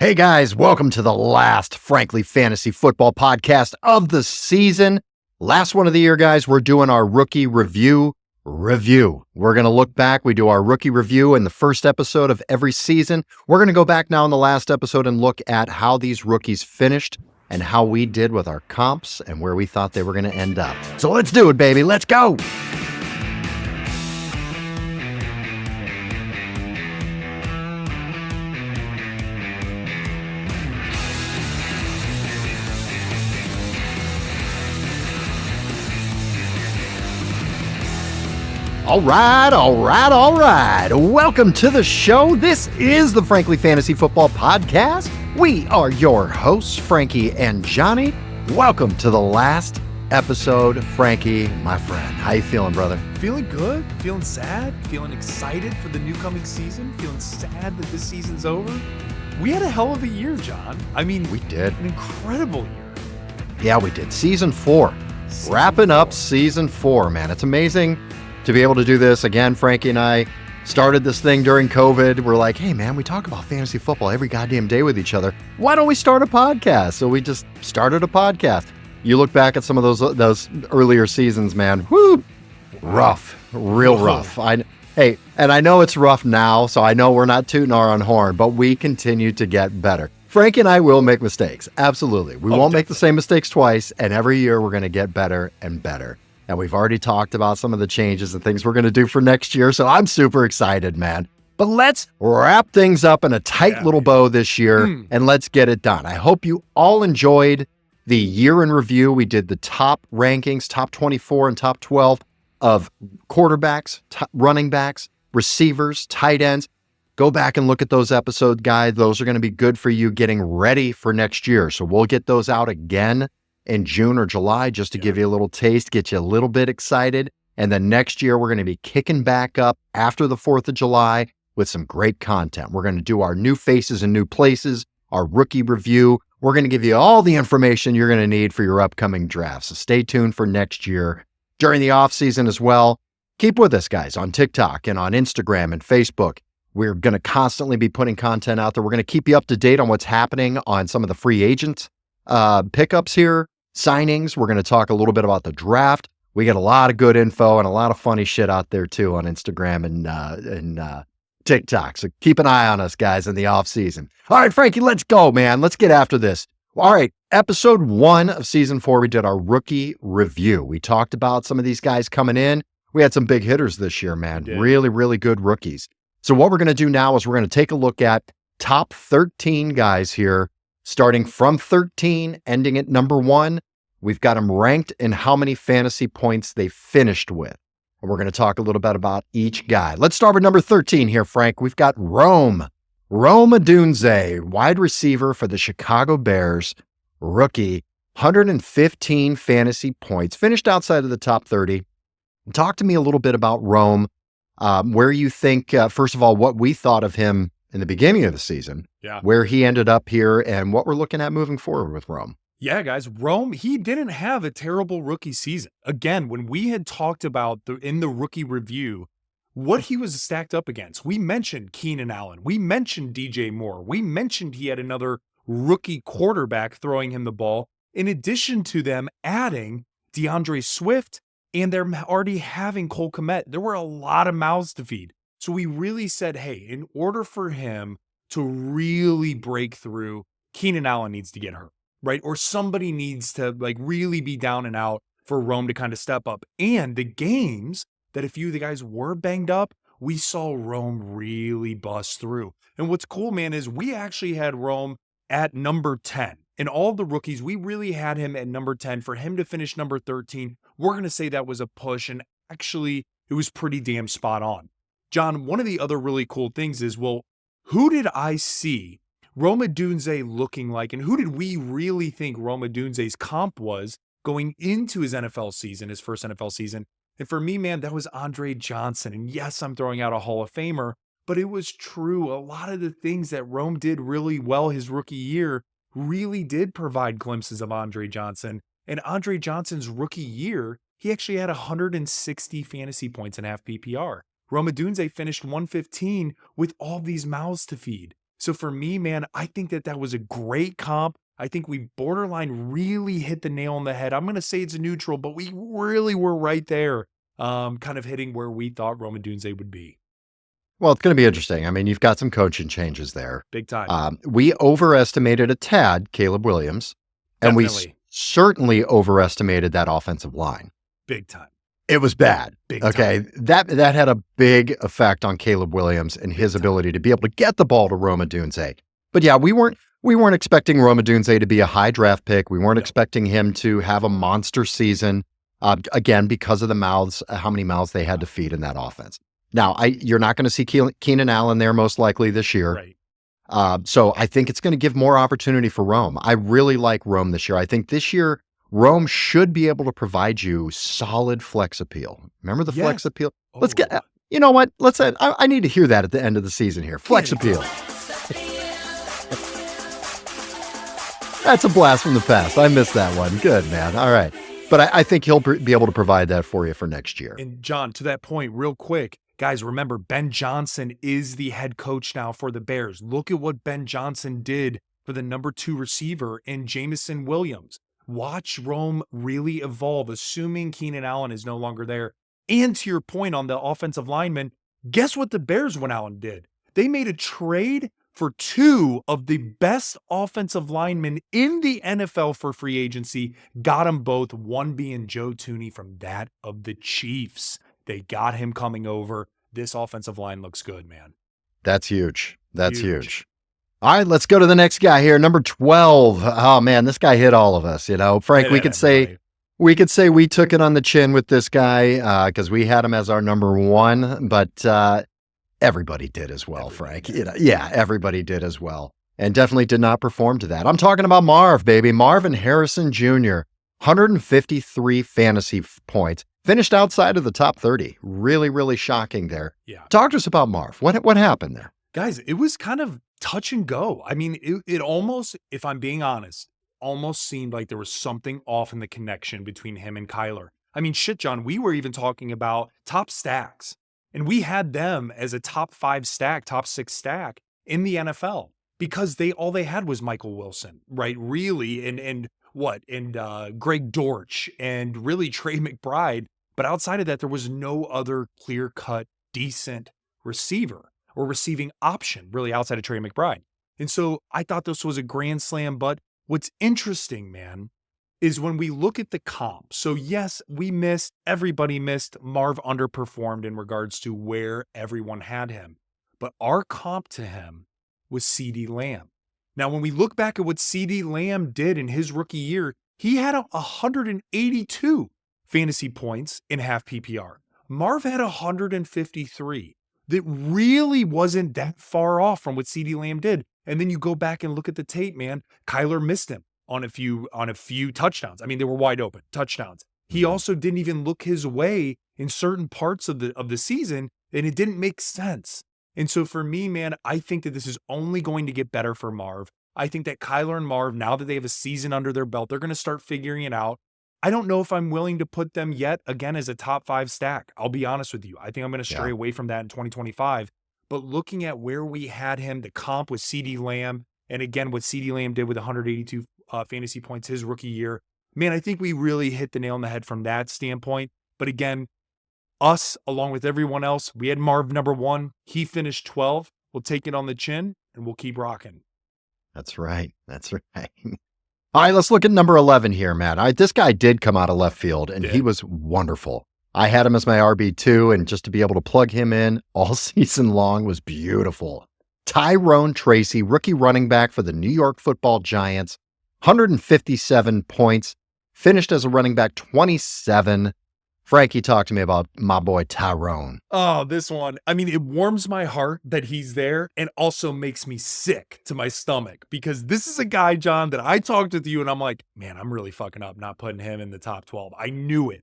Hey guys, welcome to the last Frankly Fantasy Football podcast of the season. Last one of the year, guys. We're doing our rookie review. We're going to look back. We do our rookie review in the first episode of every season. We're going to go back now in the last episode and look at how these rookies finished and how we did with our comps and where we thought they were going to end up. So let's do it, baby. Let's go. All right. Welcome to the show. This is the Frankly Fantasy Football Podcast. We are your hosts, Frankie and Johnny. Welcome to the last episode. Frankie, my friend, how you feeling, brother? Feeling good, feeling sad, feeling excited for the new coming season, feeling sad that this season's over. We had a hell of a year, John. I mean, we did. An incredible year. Yeah, we did. Season 4. Wrapping up season 4, man. It's amazing to be able to do this again. Frankie and I started this thing during COVID. We're like, hey man, we talk about fantasy football every goddamn day with each other. Why don't we start a podcast? So we just started a podcast. You look back at some of those earlier seasons, man. Whoo, rough, real rough. And I know it's rough now, so I know we're not tooting our own horn, but we continue to get better. Frankie and I will make mistakes. Absolutely. We won't make the same mistakes twice, and every year we're going to get better and better. And we've already talked about some of the changes and things we're going to do for next year. So I'm super excited, man. But let's wrap things up in a tight little bow this year and let's get it done. I hope you all enjoyed the year in review. We did the top rankings, top 24 and top 12 of quarterbacks, running backs, receivers, tight ends. Go back and look at those episodes, guys. Those are going to be good for you getting ready for next year. So we'll get those out again in June or July, just to give you a little taste, get you a little bit excited. And then next year, we're going to be kicking back up after the 4th of July with some great content. We're going to do our new faces and new places, our rookie review. We're going to give you all the information you're going to need for your upcoming draft. So stay tuned for next year. During the off season as well, keep with us, guys, on TikTok and on Instagram and Facebook. We're going to constantly be putting content out there. We're going to keep you up to date on what's happening on some of the free agents pickups here. Signings. We're going to talk a little bit about the draft. We get a lot of good info and a lot of funny shit out there too on Instagram and TikTok. So keep an eye on us, guys, in the off season. All right, Frankie, let's go, man. Let's get after this. All right. Episode 1 of season 4, we did our rookie review. We talked about some of these guys coming in. We had some big hitters this year, man. Really, really good rookies. So what we're going to do now is we're going to take a look at top 13 guys here, starting from 13, ending at number 1. We've got them ranked in how many fantasy points they finished with. And we're going to talk a little bit about each guy. Let's start with number 13 here, Frank. We've got Rome Odunze, wide receiver for the Chicago Bears, rookie, 115 fantasy points, finished outside of the top 30. Talk to me a little bit about Rome, where you think, first of all, what we thought of him in the beginning of the season, where he ended up here, and what we're looking at moving forward with Rome. Yeah, guys, Rome, he didn't have a terrible rookie season. Again, when we had talked about in the rookie review, what he was stacked up against, we mentioned Keenan Allen, we mentioned DJ Moore, we mentioned he had another rookie quarterback throwing him the ball, in addition to them adding DeAndre Swift, and they're already having Cole Kmet. There were a lot of mouths to feed. So we really said, hey, in order for him to really break through, Keenan Allen needs to get hurt, right? Or somebody needs to really be down and out for Rome to kind of step up. And the games that a few of the guys were banged up, we saw Rome really bust through. And what's cool, man, is we actually had Rome at number 10. In all the rookies, we really had him at number 10. For him to finish number 13, we're going to say that was a push. And actually, it was pretty damn spot on. John, one of the other really cool things is, well, who did I see Rome Odunze looking like, and who did we really think Rome Odunze's comp was going into his NFL season, his first NFL season? And for me, man, that was Andre Johnson. And yes, I'm throwing out a Hall of Famer, but it was true. A lot of the things that Rome did really well his rookie year really did provide glimpses of Andre Johnson. And Andre Johnson's rookie year, he actually had 160 fantasy points in half PPR. Rome Odunze finished 115 with all these mouths to feed. So for me, man, I think that was a great comp. I think we borderline really hit the nail on the head. I'm going to say it's a neutral, but we really were right there, kind of hitting where we thought Rome Odunze would be. Well, it's going to be interesting. I mean, you've got some coaching changes there. Big time. We overestimated a tad Caleb Williams, and Definitely. we certainly overestimated that offensive line. Big time. It was bad. Big okay. time. That had a big effect on Caleb Williams and his ability to be able to get the ball to Rome Odunze. But yeah, we weren't expecting Rome Odunze to be a high draft pick. We weren't expecting him to have a monster season. Again, because of the mouths, how many mouths they had to feed in that offense. Now, you're not going to see Keenan Allen there most likely this year. Right. So I think it's going to give more opportunity for Rome. I really like Rome this year. I think this year Rome should be able to provide you solid flex appeal. Remember the flex appeal? Let's get, you know what? I need to hear that at the end of the season here. Flex appeal. That's a blast from the past. I missed that one. Good, man. All right. But I think he'll be able to provide that for you for next year. And John, to that point, real quick, guys, remember, Ben Johnson is the head coach now for the Bears. Look at what Ben Johnson did for the number 2 receiver in Jameson Williams. Watch Rome really evolve, assuming Keenan Allen is no longer there. And to your point on the offensive lineman, guess what the Bears went out and did? They made a trade for 2 of the best offensive linemen in the NFL for free agency, got them both, one being Joe Thuney from that of the Chiefs. They got him coming over. This offensive line looks good, man. That's huge. That's huge. All right, let's go to the next guy here, number 12. Oh man, this guy hit all of us, Frank, we could say we took it on the chin with this guy because we had him as our number 1, but everybody did as well, Frank. Everybody did as well. And definitely did not perform to that. I'm talking about Marv, baby. Marvin Harrison Jr., 153 fantasy points. Finished outside of the top 30. Really, really shocking there. Yeah. Talk to us about Marv. What happened there? Guys, it was kind of touch and go. I mean, it almost, if I'm being honest, almost seemed like there was something off in the connection between him and Kyler. I mean, shit, John, we were even talking about top stacks. And we had them as a top 5 stack, top 6 stack in the NFL because all they had was Michael Wilson, right? Really, and Greg Dortch and really Trey McBride. But outside of that, there was no other clear-cut, decent receiver or receiving option, really, outside of Trey McBride. And so I thought this was a grand slam. But what's interesting, man, is when we look at the comp. So yes, everybody missed. Marv underperformed in regards to where everyone had him. But our comp to him was CeeDee Lamb. Now, when we look back at what CeeDee Lamb did in his rookie year, he had 182 fantasy points in half PPR. Marv had 153. That really wasn't that far off from what CeeDee Lamb did. And then you go back and look at the tape, man. Kyler missed him on a few touchdowns. I mean, they were wide open touchdowns. He also didn't even look his way in certain parts of the season, and it didn't make sense. And so for me, man, I think that this is only going to get better for Marv. I think that Kyler and Marv, now that they have a season under their belt, they're going to start figuring it out. I don't know if I'm willing to put them yet, again, as a top 5 stack. I'll be honest with you. I think I'm going to stray away from that in 2025. But looking at where we had him, the comp with CeeDee Lamb, and again, what CeeDee Lamb did with 182 fantasy points his rookie year, man, I think we really hit the nail on the head from that standpoint. But again, us, along with everyone else, we had Marv number 1. He finished 12. We'll take it on the chin, and we'll keep rocking. That's right. That's right. All right, let's look at number 11 here, man. All right, this guy did come out of left field, and he was wonderful. I had him as my RB2, and just to be able to plug him in all season long was beautiful. Tyrone Tracy, rookie running back for the New York Football Giants, 157 points, finished as a running back 27. Frankie, talk to me about my boy Tyrone. Oh, this one. I mean, it warms my heart that he's there and also makes me sick to my stomach because this is a guy, John, that I talked with you and I'm like, man, I'm really fucking up not putting him in the top 12. I knew it.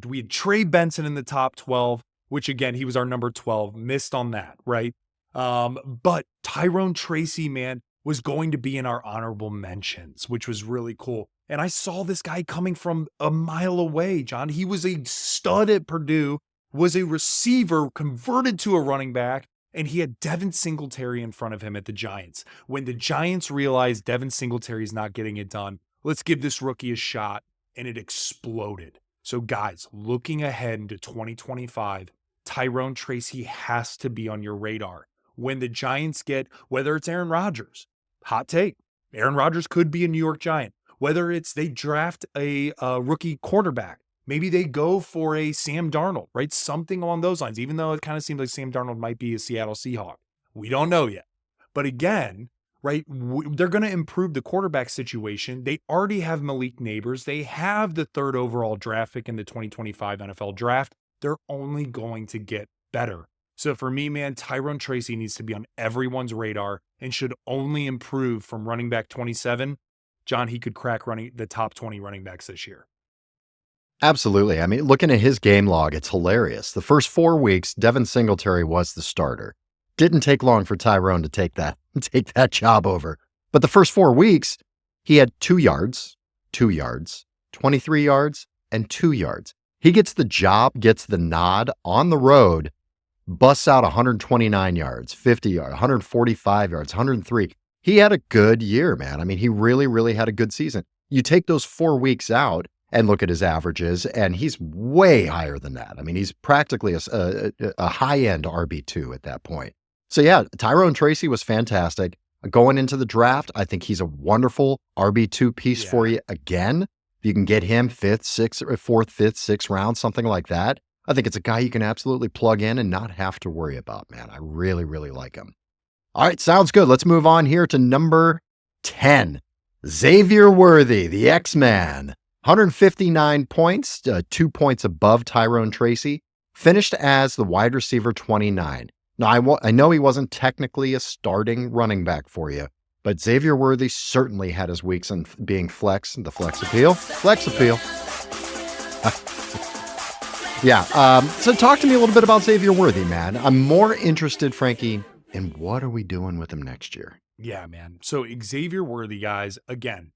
We had Trey Benson in the top 12, which again, he was our number 12, missed on that, right? But Tyrone Tracy, man, was going to be in our honorable mentions, which was really cool. And I saw this guy coming from a mile away, John. He was a stud at Purdue, was a receiver converted to a running back, And he had Devin Singletary in front of him at the Giants. When the Giants realized Devin Singletary is not getting it done, let's give this rookie a shot. And it exploded. So guys, looking ahead into 2025, Tyrone Tracy has to be on your radar. When the Giants get, whether it's Aaron Rodgers, hot take, Aaron Rodgers could be a New York Giant. Whether it's they draft a rookie quarterback, maybe they go for a Sam Darnold, right? Something along those lines, even though it kind of seems like Sam Darnold might be a Seattle Seahawk. We don't know yet. But again, right, they're going to improve the quarterback situation. They already have Malik Nabers. They have the 3rd overall draft pick in the 2025 NFL draft. They're only going to get better. So for me, man, Tyrone Tracy needs to be on everyone's radar and should only improve from running back 27. John, he could crack running the top 20 running backs this year. Absolutely. I mean, looking at his game log, it's hilarious. The first 4 weeks, Devin Singletary was the starter. Didn't take long for Tyrone to take that job over. But the first 4 weeks, he had 2 yards, 2 yards, 23 yards, and 2 yards. He gets the job, gets the nod on the road, busts out 129 yards, 50 yards, 145 yards, 103. He had a good year, man. I mean, he really, really had a good season. You take those 4 weeks out and look at his averages, and he's way higher than that. I mean, he's practically a high-end RB2 at that point. So yeah, Tyrone Tracy was fantastic. Going into the draft, I think he's a wonderful RB2 piece for you again. If you can get him 4th, 5th, 6th round, something like that, I think it's a guy you can absolutely plug in and not have to worry about, man. I really, really like him. All right, sounds good. Let's move on here to number 10. Xavier Worthy, the X-Man. 159 points, 2 points above Tyrone Tracy. Finished as the wide receiver 29. Now, I know he wasn't technically a starting running back for you, but Xavier Worthy certainly had his weeks in being the flex appeal. Yeah. So talk to me a little bit about Xavier Worthy, man. I'm more interested, Frankie, in what are we doing with him next year? Yeah, man. So Xavier Worthy, guys, again,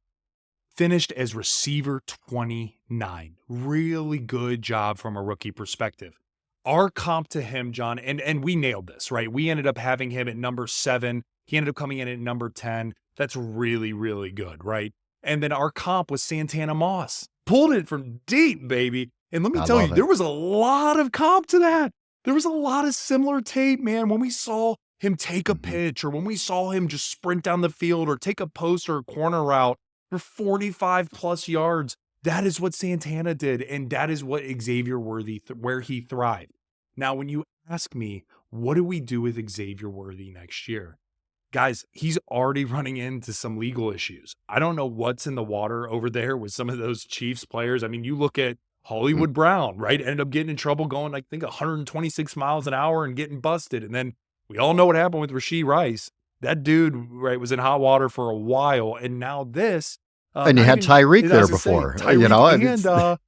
finished as receiver 29. Really good job from a rookie perspective. Our comp to him, John, and we nailed this, right? We ended up having him at number 7. He ended up coming in at number 10. That's really, really good, right? And then our comp was Santana Moss. Pulled it from deep, baby. And let me tell you, there was a lot of comp to that. There was a lot of similar tape, man. When we saw him take a pitch, or when we saw him just sprint down the field or take a post or a corner route for 45 plus yards, that is what Santana did. And that is what Xavier Worthy, where he thrived. Now, when you ask me, what do we do with Xavier Worthy next year? Guys, he's already running into some legal issues. I don't know what's in the water over there with some of those Chiefs players. I mean, you look at Hollywood Brown, right? Ended up getting in trouble going, I think, 126 miles an hour and getting busted. And then we all know what happened with Rashee Rice. That dude, right, was in hot water for a while. And now this. And you had Tyreek there before. Tyreek and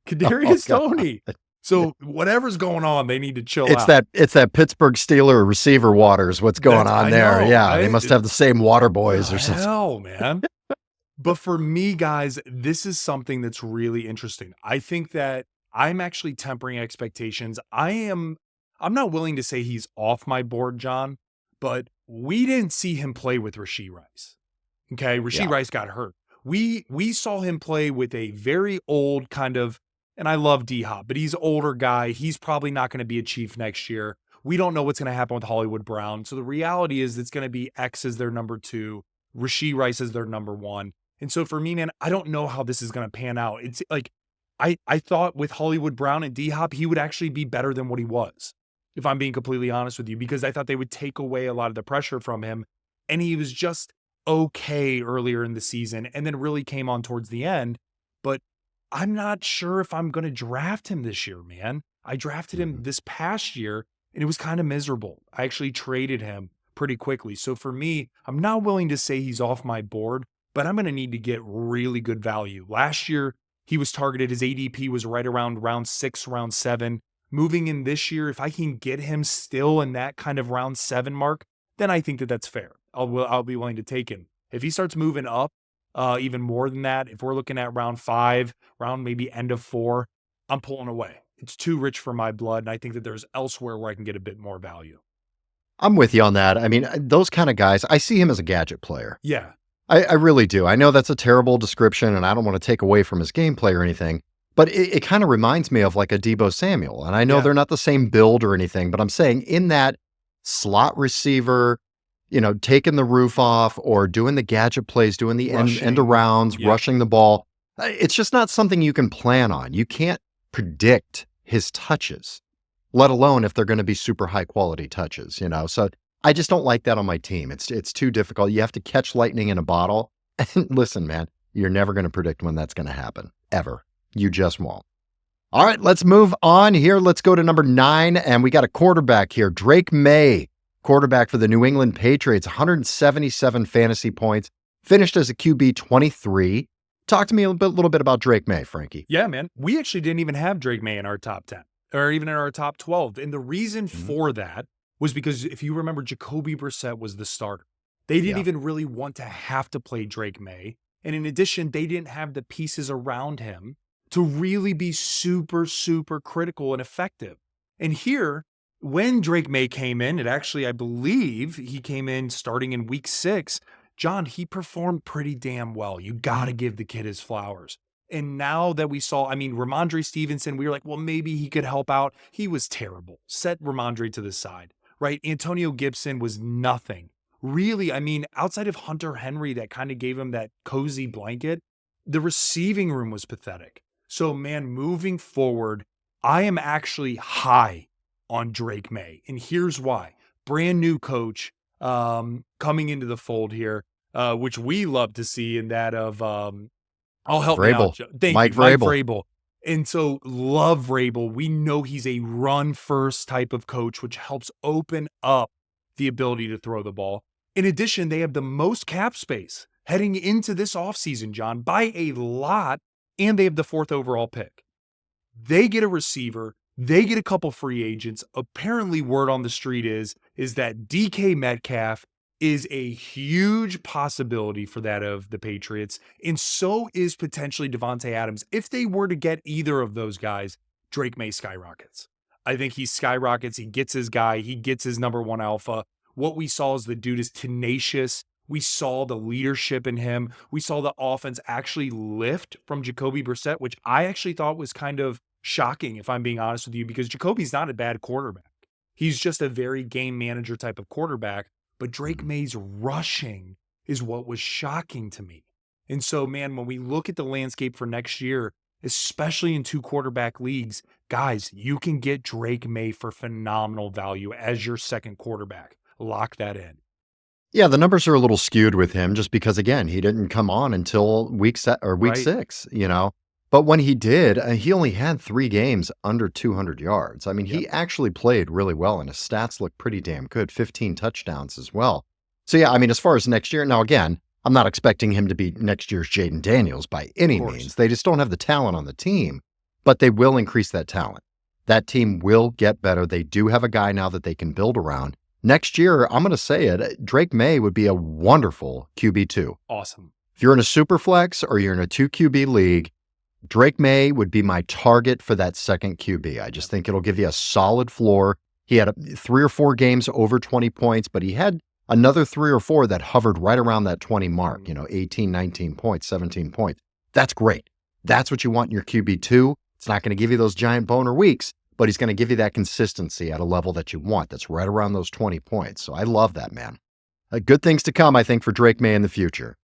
Kadarius Toney. So whatever's going on, they need to chill out. It's that Pittsburgh Steeler receiver waters. What's going on there? Yeah, they must have the same water boys or something. Hell, man. But for me, guys, this is something that's really interesting. I think that I'm actually tempering expectations. I'm not willing to say he's off my board, John, but we didn't see him play with Rashee Rice. Okay, Rashee Rice got hurt. We saw him play with a very old kind of, and I love D-Hop, but he's an older guy. He's probably not going to be a Chief next year. We don't know what's going to happen with Hollywood Brown. So the reality is it's going to be X as their number 2, Rashee Rice as their number 1. And so for me, man, I don't know how this is going to pan out. It's like, I thought with Hollywood Brown and D-Hop, he would actually be better than what he was, if I'm being completely honest with you, because I thought they would take away a lot of the pressure from him. And he was just okay earlier in the season and then really came on towards the end. But I'm not sure if I'm going to draft him this year, man. I drafted him this past year and it was kind of miserable. I actually traded him pretty quickly. So for me, I'm not willing to say he's off my board, but I'm going to need to get really good value. Last year, he was targeted. His ADP was right around round 6, round 7. Moving in this year, if I can get him still in that kind of round 7 mark, then I think that that's fair. I'll be willing to take him. If he starts moving up even more than that, if we're looking at round 5, round maybe end of 4, I'm pulling away. it's too rich for my blood. And I think that there's elsewhere where I can get a bit more value. I'm with you on that. I mean, those kind of guys, I see him as a gadget player. Yeah. I really do. I know that's a terrible description, and I don't want to take away from his gameplay or anything, but it kind of reminds me of like a Deebo Samuel. And I know they're not the same build or anything, but I'm saying in that slot receiver, taking the roof off or doing the gadget plays, doing the end arounds, rushing the ball. It's just not something you can plan on. You can't predict his touches, let alone if they're going to be super high quality touches, So I just don't like that on my team. It's too difficult. You have to catch lightning in a bottle. And listen, man, you're never going to predict when that's going to happen, ever. You just won't. All right, let's move on here. Let's go to number 9, and we got a quarterback here. Drake Maye, quarterback for the New England Patriots, 177 fantasy points, finished as a QB 23. Talk to me a little bit about Drake Maye, Frankie. Yeah, man. We actually didn't even have Drake Maye in our top 10 or even in our top 12. And the reason for that was because if you remember, Jacoby Brissett was the starter. They didn't even really want to have to play Drake Maye. And in addition, they didn't have the pieces around him to really be super, super critical and effective. And here, when Drake Maye came in, it actually, I believe he came in starting in week 6. John, he performed pretty damn well. You got to give the kid his flowers. And now that we saw, Ramondre Stevenson, we were like, well, maybe he could help out. He was terrible. Set Ramondre to the side, right? Antonio Gibson was nothing. Really, outside of Hunter Henry that kind of gave him that cozy blanket, the receiving room was pathetic. So, man, moving forward, I am actually high on Drake Maye. And here's why. Brand new coach coming into the fold here, which we love to see in that of, I'll help me out. Mike Vrabel. And so love Vrabel. We know he's a run first type of coach, which helps open up the ability to throw the ball. In addition, they have the most cap space heading into this offseason, John, by a lot, and they have the 4th overall pick. They get a receiver. They get a couple free agents. Apparently, word on the street is that DK Metcalf is a huge possibility for that of the Patriots, and so is potentially Devontae Adams. If they were to get either of those guys, Drake Maye skyrockets. I think he skyrockets. He gets his guy. He gets his number 1 alpha. What we saw is the dude is tenacious. We saw the leadership in him. We saw the offense actually lift from Jacoby Brissett, which I actually thought was kind of shocking, if I'm being honest with you, because Jacoby's not a bad quarterback. He's just a very game manager type of quarterback. But Drake Maye's rushing is what was shocking to me. And so, man, when we look at the landscape for next year, especially in 2 quarterback leagues, guys, you can get Drake Maye for phenomenal value as your second quarterback. Lock that in. Yeah, the numbers are a little skewed with him just because, again, he didn't come on until week 6, But when he did, he only had 3 games under 200 yards. He actually played really well, and his stats look pretty damn good, 15 touchdowns as well. So, yeah, as far as next year, now, again, I'm not expecting him to be next year's Jayden Daniels by any means. They just don't have the talent on the team, but they will increase that talent. That team will get better. They do have a guy now that they can build around. Next year, I'm going to say it, Drake Maye would be a wonderful QB2. Awesome. If you're in a super flex or you're in a 2 QB league, Drake Maye would be my target for that second QB. I just think it'll give you a solid floor. He had 3 or 4 games over 20 points, but he had another 3 or 4 that hovered right around that 20 mark, 18, 19 points, 17 points. That's great. That's what you want in your QB2. It's not going to give you those giant boner weeks, but he's going to give you that consistency at a level that you want. That's right around those 20 points. So I love that, man. Good things to come, I think, for Drake Maye in the future.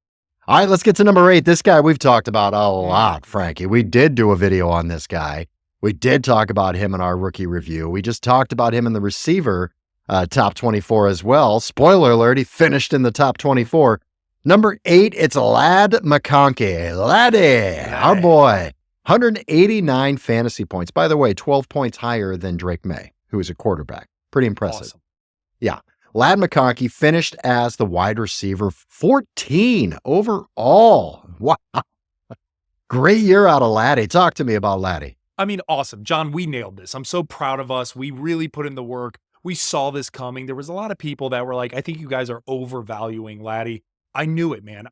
All right, let's get to number 8. This guy we've talked about a lot, Frankie. We did do a video on this guy. We did talk about him in our rookie review. We just talked about him in the receiver top 24 as well. Spoiler alert, he finished in the top 24. Number 8, it's Ladd McConkey. Laddie, our boy. 189 fantasy points. By the way, 12 points higher than Drake Maye, who is a quarterback. Pretty impressive. Awesome. Yeah. Ladd McConkey finished as the wide receiver, 14 overall. Wow. Great year out of Laddie. Talk to me about Laddie. Awesome. John, we nailed this. I'm so proud of us. We really put in the work. We saw this coming. There was a lot of people that were like, I think you guys are overvaluing Laddie. I knew it, man.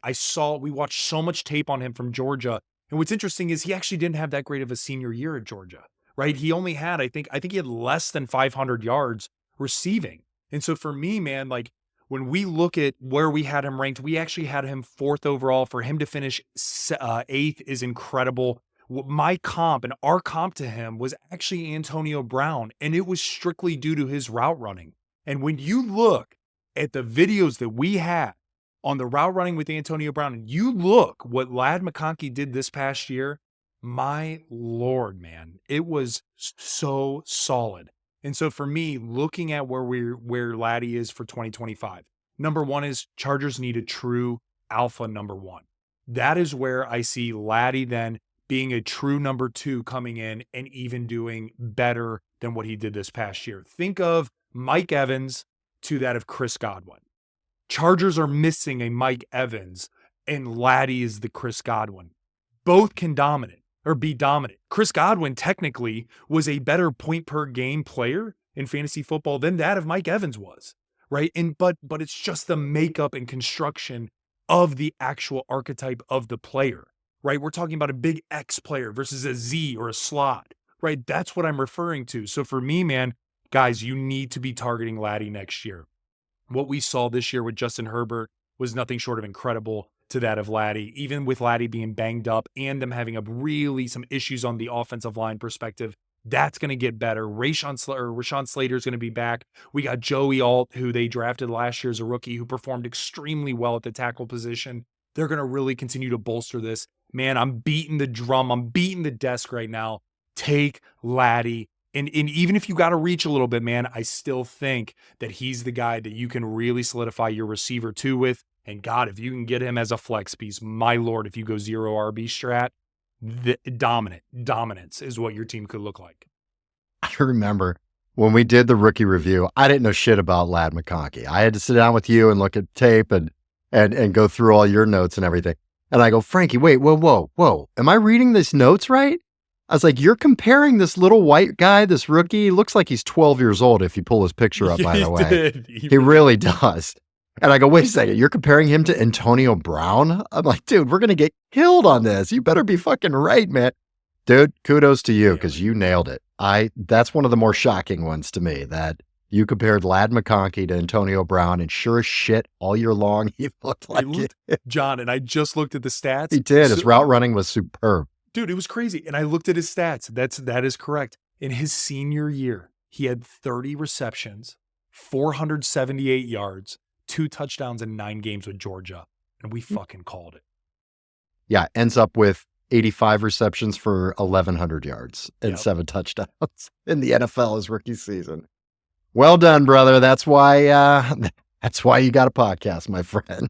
We watched so much tape on him from Georgia. And what's interesting is he actually didn't have that great of a senior year at Georgia, right? He only had, I think he had less than 500 yards receiving. And so for me, man, like when we look at where we had him ranked, we actually had him 4th overall. For him to finish 8th is incredible. My comp and our comp to him was actually Antonio Brown, and it was strictly due to his route running. And when you look at the videos that we had on the route running with Antonio Brown, and you look what Ladd McConkey did this past year, my Lord, man, it was so solid. And so for me, looking at where Laddie is for 2025, number one is Chargers need a true alpha number one. That is where I see Laddie then being a true number 2 coming in and even doing better than what he did this past year. Think of Mike Evans to that of Chris Godwin. Chargers are missing a Mike Evans, and Laddie is the Chris Godwin. Both can be dominant. Chris Godwin technically was a better point per game player in fantasy football than that of Mike Evans was, right? And but it's just the makeup and construction of the actual archetype of the player, right? We're talking about a big X player versus a Z or a slot, right? That's what I'm referring to. So for me, man, guys, you need to be targeting Laddie next year. What we saw this year with Justin Herbert was nothing short of incredible to that of Laddie, even with Laddie being banged up and them having some issues on the offensive line perspective. That's going to get better. Rashawn Slater is going to be back. We got Joey Alt, who they drafted last year as a rookie, who performed extremely well at the tackle position. They're going to really continue to bolster this. Man, I'm beating the drum. I'm beating the desk right now. Take Laddie. And even if you got to reach a little bit, man, I still think that he's the guy that you can really solidify your receiver 2 with. And God, if you can get him as a flex piece, my Lord, if you go 0 RB strat, the dominance is what your team could look like. I remember when we did the rookie review, I didn't know shit about Ladd McConkey. I had to sit down with you and look at tape and go through all your notes and everything. And I go, Frankie, wait, whoa. Am I reading these notes right? I was like, you're comparing this little white guy, this rookie. He looks like he's 12 years old if you pull his picture up, by the way. He really does. And I go, wait a second, you're comparing him to Antonio Brown? I'm like, dude, we're going to get killed on this. You better be fucking right, man. Dude, kudos to you because you nailed it. That's one of the more shocking ones to me, that you compared Ladd McConkey to Antonio Brown, and sure as shit, all year long, he looked like it. John, and I just looked at the stats. He did. His route running was superb. Dude, it was crazy. And I looked at his stats. That is correct. In his senior year, he had 30 receptions, 478 yards, 2 touchdowns in 9 games with Georgia. And we fucking called it. Yeah, ends up with 85 receptions for 1,100 yards and 7 touchdowns in the NFL his rookie season. Well done, brother. That's why you got a podcast, my friend.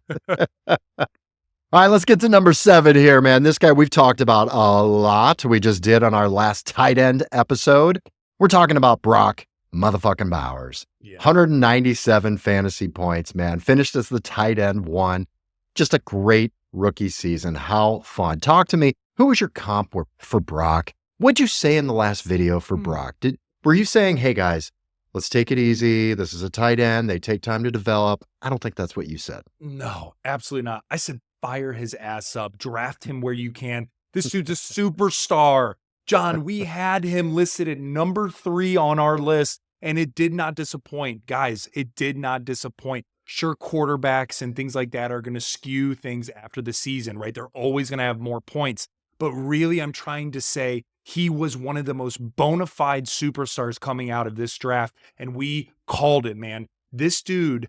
All right, let's get to number 7 here, man. This guy we've talked about a lot. We just did on our last tight end episode. We're talking about Brock motherfucking Bowers. 197 fantasy points, man. Finished as the tight end 1. Just a great rookie season. How fun. Talk to me. Who was your comp for Brock? What'd you say in the last video for Brock? Were you saying, hey, guys, let's take it easy. This is a tight end. They take time to develop. I don't think that's what you said. No, absolutely not. I said, fire his ass up. Draft him where you can. This dude's a superstar. John, we had him listed at number 3 on our list, and it did not disappoint. Guys, it did not disappoint. Sure, quarterbacks and things like that are going to skew things after the season, right? They're always going to have more points. But really, I'm trying to say he was one of the most bona fide superstars coming out of this draft, and we called it, man. This dude,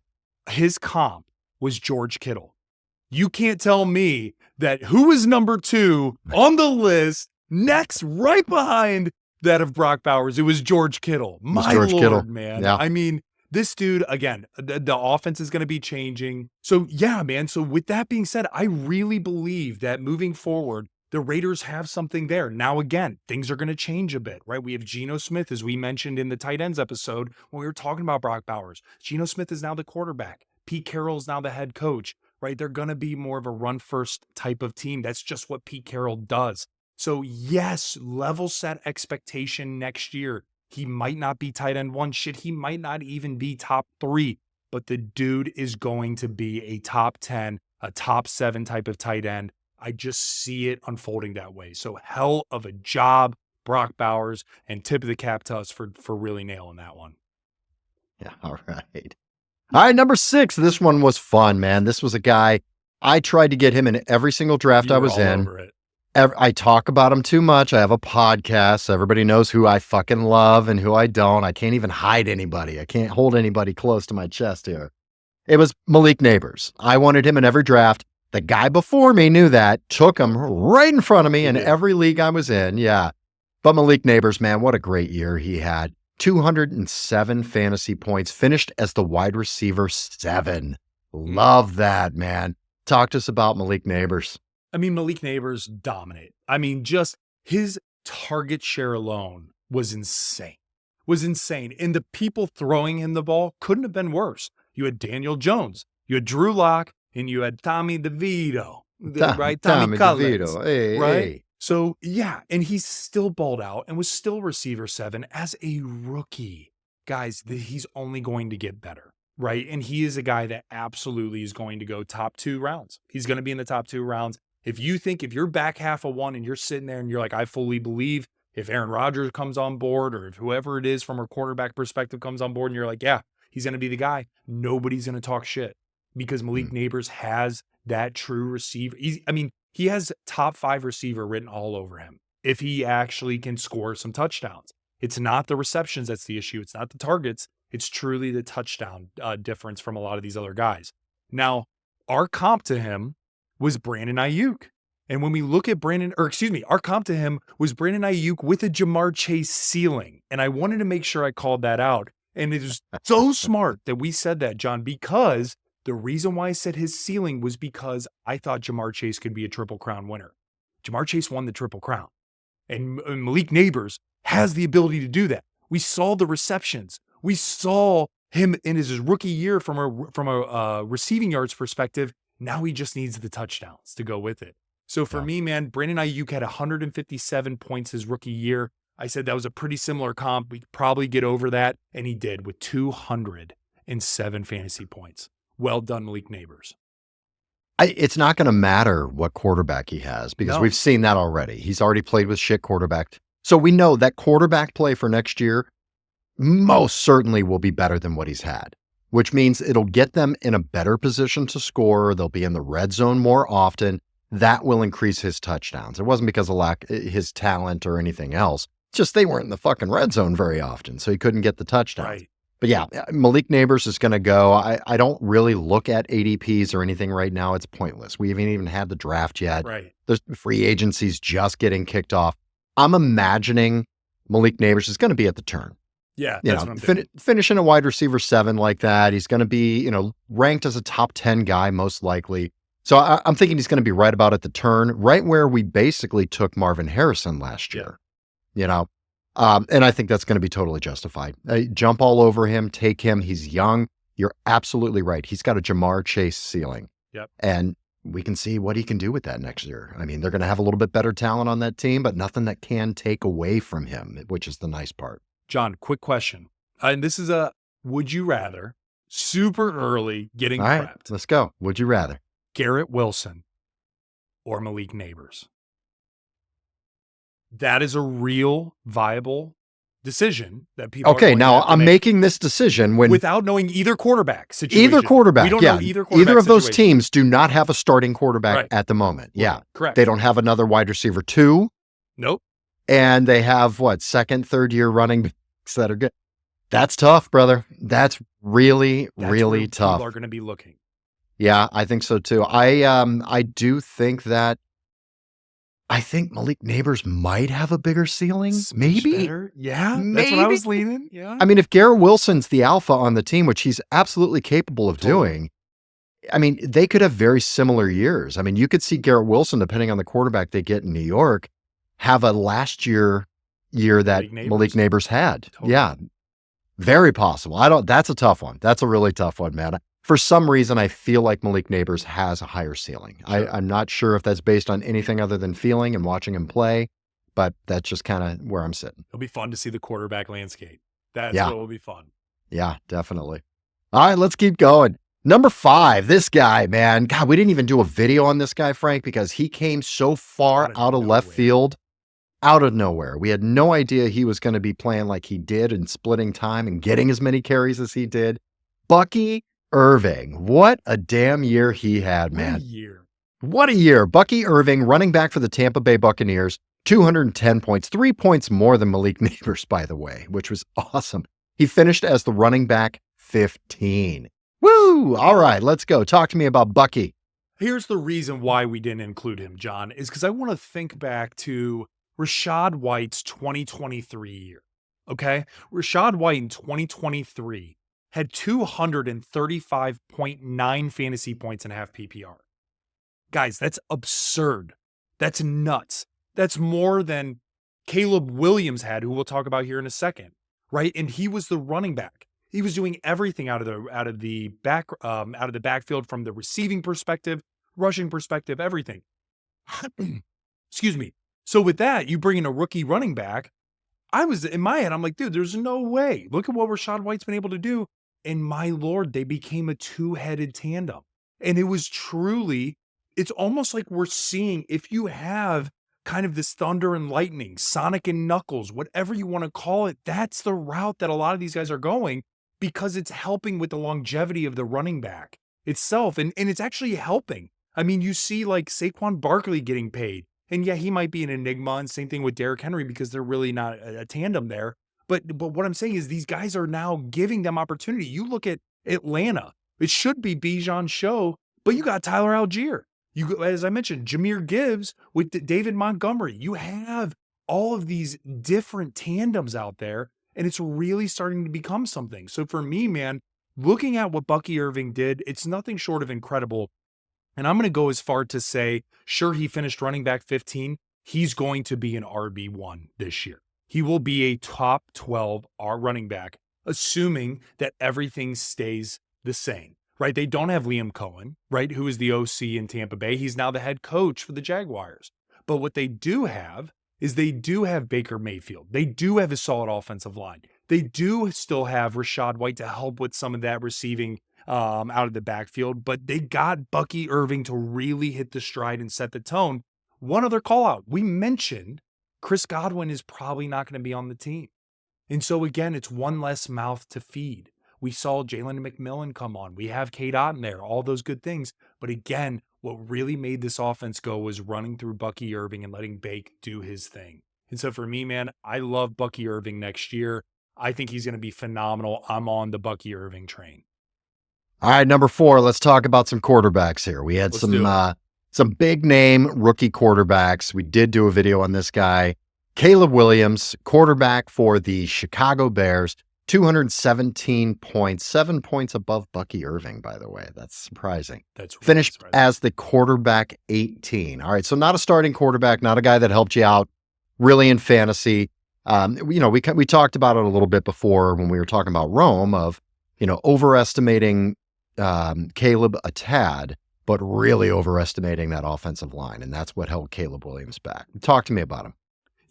his comp was George Kittle. You can't tell me that who is number 2 on the list, next, right behind that of Brock Bowers. It was George Kittle. My Lord, man. Yeah. I mean, this dude, again, the offense is going to be changing. So, yeah, man. So with that being said, I really believe that moving forward, the Raiders have something there. Now, again, things are going to change a bit, right? We have Geno Smith, as we mentioned in the tight ends episode when we were talking about Brock Bowers. Geno Smith is now the quarterback. Pete Carroll is now the head coach, right? They're going to be more of a run-first type of team. That's just what Pete Carroll does. So, yes, level set expectation next year. He might not be tight end 1. Shit, he might not even be top 3. But the dude is going to be a top 10, a top 7 type of tight end. I just see it unfolding that way. So hell of a job Brock Bowers, and tip of the cap to us for really nailing that one. Yeah, all right. All right, number 6. This one was fun, man. This was a guy, I tried to get him in every single draft I was in. Over it. I talk about him too much. I have a podcast. So everybody knows who I fucking love and who I don't. I can't even hide anybody. I can't hold anybody close to my chest here. It was Malik Nabers. I wanted him in every draft. The guy before me knew that, took him right in front of me in every league I was in. Yeah. But Malik Nabers, man, what a great year he had. 207 fantasy points, finished as the wide receiver 7. Love that, man. Talk to us about Malik Nabers. I mean, Malik Nabers dominate. I mean, just his target share alone was insane. And the people throwing him the ball couldn't have been worse. You had Daniel Jones, you had Drew Lock, and you had Tommy DeVito, right? Tommy Collins, hey, right? Hey. So, yeah, and he's still balled out and was still receiver 7 as a rookie. Guys, he's only going to get better, right? And he is a guy that absolutely is going to go top 2 rounds. He's going to be in the top 2 rounds. If you're back half of one and you're sitting there and you're like, I fully believe if Aaron Rodgers comes on board or if whoever it is from a quarterback perspective comes on board and you're like, yeah, he's going to be the guy, nobody's going to talk shit because Malik Nabers has that true receiver. He has top 5 receiver written all over him if he actually can score some touchdowns. It's not the receptions that's the issue. It's not the targets. It's truly the touchdown difference from a lot of these other guys. Now, our comp to him was Brandon Ayuk. And when we look at our comp to him was Brandon Ayuk with a Jamar Chase ceiling. And I wanted to make sure I called that out. And it was so smart that we said that, John, because the reason why I said his ceiling was because I thought Jamar Chase could be a Triple Crown winner. Jamar Chase won the Triple Crown. And Malik Nabers has the ability to do that. We saw the receptions. We saw him in his rookie year from a receiving yards perspective. Now he just needs the touchdowns to go with it. So for me, man, Brandon Ayuk had 157 points his rookie year. I said that was a pretty similar comp. We'd probably get over that. And he did with 207 fantasy points. Well done, Malik Nabers. It's not going to matter what quarterback he has because we've seen that already. He's already played with shit quarterback. So we know that quarterback play for next year most certainly will be better than what he's had, which means it'll get them in a better position to score. They'll be in the red zone more often. That will increase his touchdowns. It wasn't because of his talent or anything else. It's just they weren't in the fucking red zone very often, so he couldn't get the touchdowns. Right. But yeah, Malik Nabers is going to go. I don't really look at ADPs or anything right now. It's pointless. We haven't even had the draft yet. Right. The free agency's just getting kicked off. I'm imagining Malik Nabers is going to be at the turn. Yeah, that's what I'm thinking. Finishing a wide receiver 7 like that. He's going to be, ranked as a top 10 guy most likely. So I'm thinking he's going to be right about at the turn, right where we basically took Marvin Harrison last year. And I think that's going to be totally justified. Jump all over him, take him. He's young. You're absolutely right. He's got a Jamar Chase ceiling. Yep. And we can see what he can do with that next year. I mean, they're going to have a little bit better talent on that team, but nothing that can take away from him, which is the nice part. John, quick question. And this is a would you rather, super early, getting all right, prepped. Let's go. Would you rather? Garrett Wilson or Malik Nabers? That is a real viable decision that people Okay, now I'm making this decision without knowing either quarterback situation. Either quarterback. We don't know either quarterback Either of those situation. teams do not have a starting quarterback at the moment. Yeah. Correct. They don't have another wide receiver 2. Nope. And they have second, third year running backs that are good. That's tough, brother. That's really tough. People are going to be looking. Yeah, I think so too. I do think that I think Malik Nabers might have a bigger ceiling. Maybe. Better. Yeah, maybe. That's what I was leaning. Yeah. I mean, if Garrett Wilson's the alpha on the team, which he's absolutely capable of doing, I mean, they could have very similar years. I mean, you could see Garrett Wilson, depending on the quarterback they get in New York, have a last year that Malik Nabers had. Totally. Yeah. Very possible. That's a tough one. That's a really tough one, man. For some reason, I feel like Malik Nabers has a higher ceiling. Sure. I'm not sure if that's based on anything other than feeling and watching him play, but that's just kind of where I'm sitting. It'll be fun to see the quarterback landscape. That's what will be fun. Yeah, definitely. All right, let's keep going. Number 5, this guy, man. God, we didn't even do a video on this guy, Frank, because he came so far out of left field. out of nowhere. We had no idea he was going to be playing like he did and splitting time and getting as many carries as he did. Bucky Irving, what a damn year he had, man. What a year. What a year. Bucky Irving, running back for the Tampa Bay Buccaneers, 210 points, 3 points more than Malik Nabers, by the way, which was awesome. He finished as the running back 15. Woo! All right, let's go. Talk to me about Bucky. Here's the reason why we didn't include him, John, is because I want to think back to Rachaad White's 2023 year. Okay? Rachaad White in 2023 had 235.9 fantasy points in half PPR. Guys, that's absurd. That's nuts. That's more than Caleb Williams had, who we'll talk about here in a second, right? And he was the running back. He was doing everything out of the backfield from the receiving perspective, rushing perspective, everything. Excuse me. So with that, you bring in a rookie running back. I was in my head, I'm like, dude, there's no way. Look at what Rachaad White's been able to do. And my Lord, they became a two-headed tandem. And it was truly, it's almost like we're seeing, if you have kind of this thunder and lightning, Sonic and Knuckles, whatever you want to call it, that's the route that a lot of these guys are going, because it's helping with the longevity of the running back itself. And it's actually helping. I mean, you see like Saquon Barkley getting paid. And yeah, he might be an enigma, and same thing with Derrick Henry, because they're really not a tandem there. But what I'm saying is these guys are now giving them opportunity. You look at Atlanta, it should be Bijan's show, but you got Tyler Algier. You, as I mentioned, Jahmyr Gibbs with David Montgomery. You have all of these different tandems out there, and it's really starting to become something. So for me, man, looking at what Bucky Irving did, it's nothing short of incredible. And I'm going to go as far to say, sure, he finished running back 15. He's going to be an RB1 this year. He will be a top 12 running back, assuming that everything stays the same, right? They don't have Liam Cohen, right, who is the OC in Tampa Bay. He's now the head coach for the Jaguars. But what they do have is they do have Baker Mayfield. They do have a solid offensive line. They do still have Rachaad White to help with some of that receiving out of the backfield, but they got Bucky Irving to really hit the stride and set the tone. One other call out. We mentioned Chris Godwin is probably not going to be on the team. And so again, it's one less mouth to feed. We saw Jalen McMillan come on. We have Cade Otton there, all those good things. But again, what really made this offense go was running through Bucky Irving and letting Bake do his thing. And so for me, man, I love Bucky Irving next year. I think he's going to be phenomenal. I'm on the Bucky Irving train. All right, number 4, let's talk about some quarterbacks here. We had some big name rookie quarterbacks. We did do a video on this guy. Caleb Williams, quarterback for the Chicago Bears, 217 points, 7 points above Bucky Irving, by the way. That's surprising. That's really finished surprising. as the quarterback 18. All right, so not a starting quarterback, not a guy that helped you out really in fantasy. We talked about it a little bit before when we were talking about Rome of, overestimating Caleb a tad, but really overestimating that offensive line. And that's what held Caleb Williams back. Talk to me about him.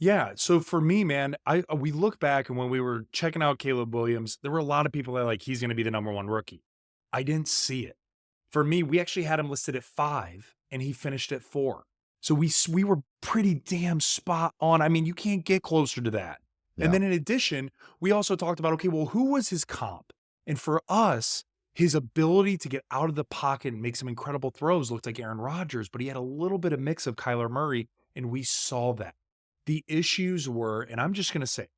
Yeah. So for me, man, we look back, and when we were checking out Caleb Williams, there were a lot of people that like, he's going to be the number 1 rookie. I didn't see it. For me, we actually had him listed at 5 and he finished at 4. So we were pretty damn spot on. I mean, you can't get closer to that. Yeah. And then in addition, we also talked about, okay, well, who was his comp? And for us, his ability to get out of the pocket and make some incredible throws looked like Aaron Rodgers, but he had a little bit of mix of Kyler Murray, and we saw that. The issues were, and I'm just going to say,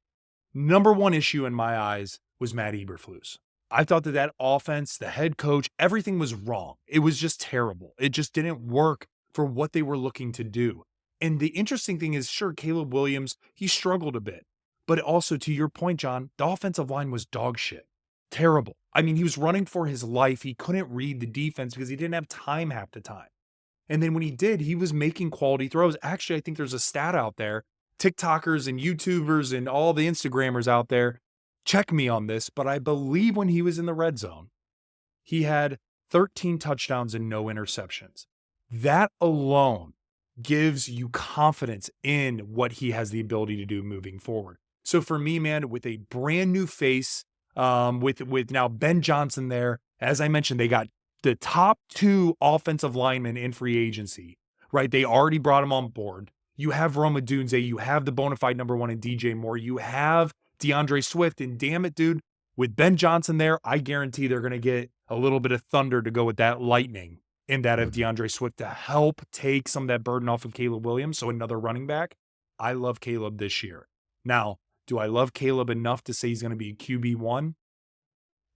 number 1 issue in my eyes was Matt Eberflus. I thought that offense, the head coach, everything was wrong. It was just terrible. It just didn't work for what they were looking to do. And the interesting thing is, sure, Caleb Williams, he struggled a bit. But also, to your point, John, the offensive line was dog shit. Terrible. I mean, he was running for his life. He couldn't read the defense because he didn't have time half the time. And then when he did, he was making quality throws. Actually, I think there's a stat out there. TikTokers and YouTubers and all the Instagrammers out there, check me on this, but I believe when he was in the red zone, he had 13 touchdowns and no interceptions. That alone gives you confidence in what he has the ability to do moving forward. So for me, man, with a brand new face, with now Ben Johnson there, as I mentioned, they got the top 2 offensive linemen in free agency, right? They already brought him on board. You have Rome Odunze. You have the bona fide number one in DJ Moore. You have DeAndre Swift. And damn it, dude, with Ben Johnson there, I guarantee they're going to get a little bit of thunder to go with that lightning in that of DeAndre Swift to help take some of that burden off of Caleb Williams. So another running back. I love Caleb this year. Now, do I love Caleb enough to say he's going to be QB1?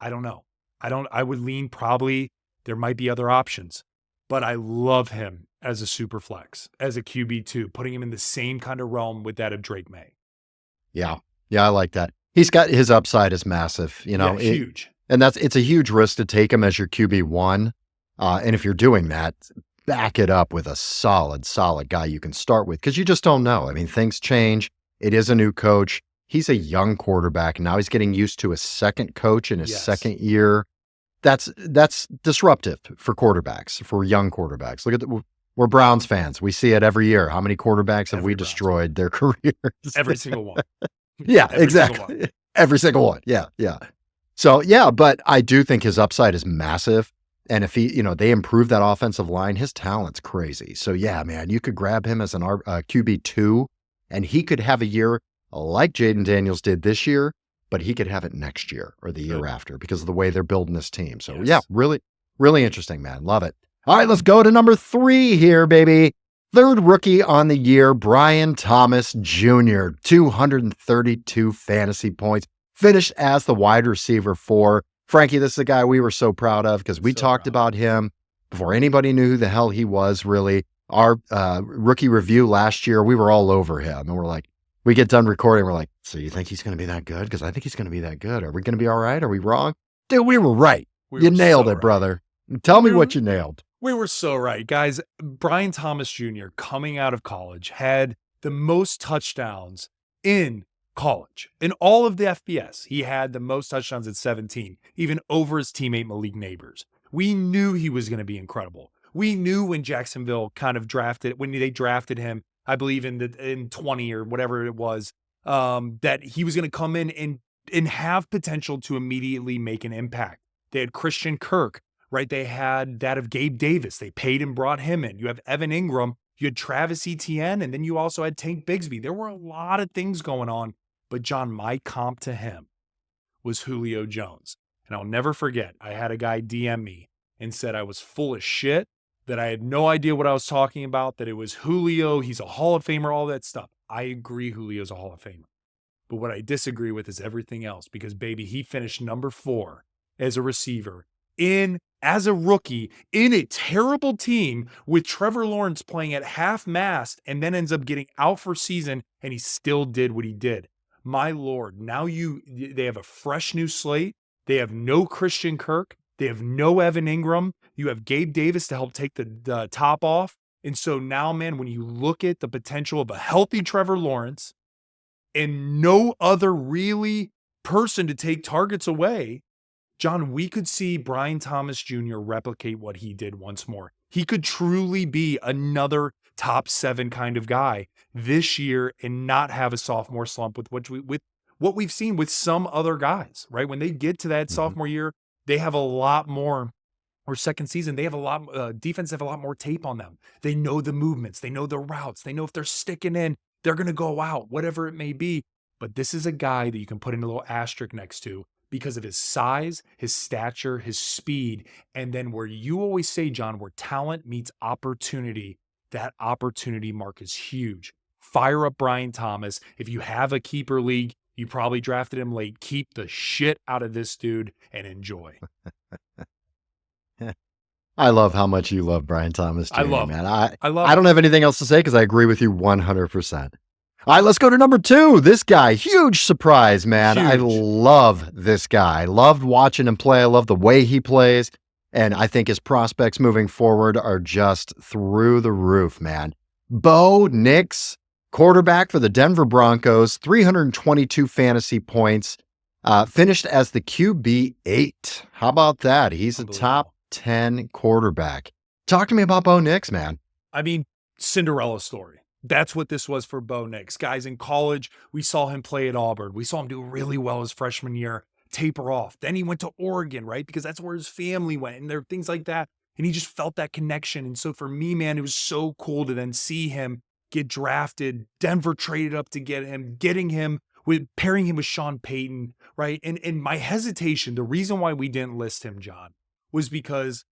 I don't know. I would lean probably there might be other options, but I love him as a super flex, as a QB2, putting him in the same kind of realm with that of Drake Maye. Yeah. Yeah, I like that. He's got his upside is massive, Huge. And it's a huge risk to take him as your QB1. And if you're doing that, back it up with a solid guy you can start with, because you just don't know. I mean, things change. It is a new coach. He's a young quarterback. Now he's getting used to a second coach in his second year. That's disruptive for quarterbacks, for young quarterbacks. Look at we're Browns fans. We see it every year. How many quarterbacks have we destroyed their careers? Every single one. Yeah, exactly. Every single one. Yeah. So, but I do think his upside is massive. And if they improve that offensive line, his talent's crazy. So, yeah, man, you could grab him as an QB2, and he could have a year like Jayden Daniels did this year, but he could have it next year or the year after because of the way they're building this team. So, yeah, really, really interesting, man. Love it. All right, let's go to number 3 here, baby. Third rookie on the year, Brian Thomas Jr., 232 fantasy points, finished as the wide receiver 4. Frankie, this is a guy we were so proud of because we talked about him before anybody knew who the hell he was, really. Our rookie review last year, we were all over him. And we're like, we get done recording, we're like, so you think he's going to be that good? Because I think he's going to be that good. Are we going to be all right? Are we wrong? Dude, we were right. You nailed it, brother. Tell me what you nailed. We were so right, guys. Brian Thomas Jr. coming out of college had the most touchdowns in college. In all of the FBS, he had the most touchdowns at 17, even over his teammate Malik Nabers. We knew he was going to be incredible. We knew when Jacksonville when they drafted him, I believe in 20 or whatever it was, that he was going to come in and have potential to immediately make an impact. They had Christian Kirk, right? They had that of Gabe Davis. They paid and brought him in. You have Evan Ingram. You had Travis Etienne, and then you also had Tank Bigsby. There were a lot of things going on. But John, my comp to him was Julio Jones. And I'll never forget, I had a guy DM me and said I was full of shit, that I had no idea what I was talking about, that it was Julio, he's a Hall of Famer, all that stuff. I agree Julio's a Hall of Famer. But what I disagree with is everything else, because, baby, he finished number 4 as a receiver as a rookie in a terrible team with Trevor Lawrence playing at half-mast and then ends up getting out for season, and he still did what he did. My Lord, now they have a fresh new slate. They have no Christian Kirk. They have no Evan Ingram. You have Gabe Davis to help take the top off. And so now, man, when you look at the potential of a healthy Trevor Lawrence and no other really person to take targets away, John, we could see Brian Thomas Jr. replicate what he did once more. He could truly be another top 7 kind of guy this year and not have a sophomore slump with what we've seen with some other guys, right? When they get to that sophomore year, they have a lot more, or second season, they have a lot, defense have a lot more tape on them. They know the movements, they know the routes, they know if they're sticking in, they're going to go out, whatever it may be. But this is a guy that you can put in a little asterisk next to because of his size, his stature, his speed, and then where you always say, John, where talent meets opportunity, that opportunity mark is huge. Fire up Brian Thomas. If you have a keeper league, you probably drafted him late. Keep the shit out of this dude and enjoy. I love how much you love Brian Thomas Jr., man. I don't have anything else to say because I agree with you 100%. All right, let's go to number 2. This guy, huge surprise, man. Huge. I love this guy. I loved watching him play. I love the way he plays. And I think his prospects moving forward are just through the roof, man. Bo Nix, quarterback for the Denver Broncos, 322 fantasy points, finished as the QB8. How about that? He's a top 10 quarterback. Talk to me about Bo Nix, man. I mean, Cinderella story. That's what this was for Bo Nix. Guys, in college, we saw him play at Auburn. We saw him do really well his freshman year, taper off. Then he went to Oregon, right? Because that's where his family went, and there are things like that. And he just felt that connection. And so for me, man, it was so cool to then see him get drafted. Denver traded up to get him, pairing him with Sean Payton, right? And my hesitation, the reason why we didn't list him, John, was because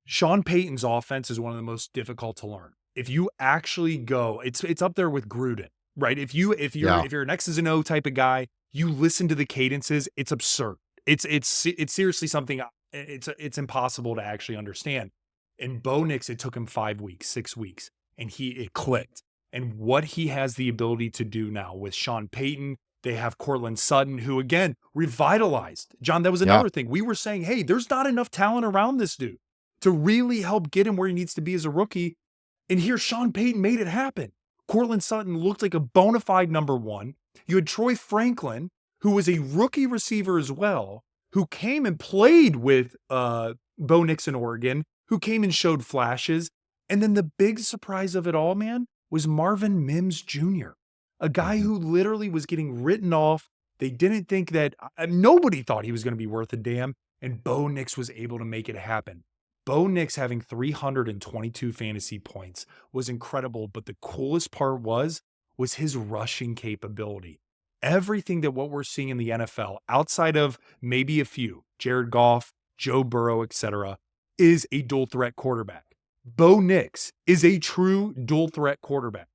Sean Payton's offense is one of the most difficult to learn. If you actually go, it's up there with Gruden, right? If you're an X's and O type of guy, you listen to the cadences, it's absurd. It's seriously something, it's impossible to actually understand. And Bo Nix, it took him 5 weeks, 6 weeks, and it clicked. And what he has the ability to do now with Sean Payton, they have Cortland Sutton, who again revitalized. John, that was another thing. We were saying, hey, there's not enough talent around this dude to really help get him where he needs to be as a rookie. And here, Sean Payton made it happen. Cortland Sutton looked like a bona fide number one. You had Troy Franklin, who was a rookie receiver as well, who came and played with Bo Nix in Oregon, who came and showed flashes. And then the big surprise of it all, man, was Marvin Mims Jr., a guy who literally was getting written off. They didn't think that, nobody thought he was going to be worth a damn, and Bo Nix was able to make it happen. Bo Nix having 322 fantasy points was incredible, but the coolest part was his rushing capability. Everything that what we're seeing in the NFL, outside of maybe a few, Jared Goff, Joe Burrow, etc., is a dual threat quarterback. Bo Nix is a true dual threat quarterback.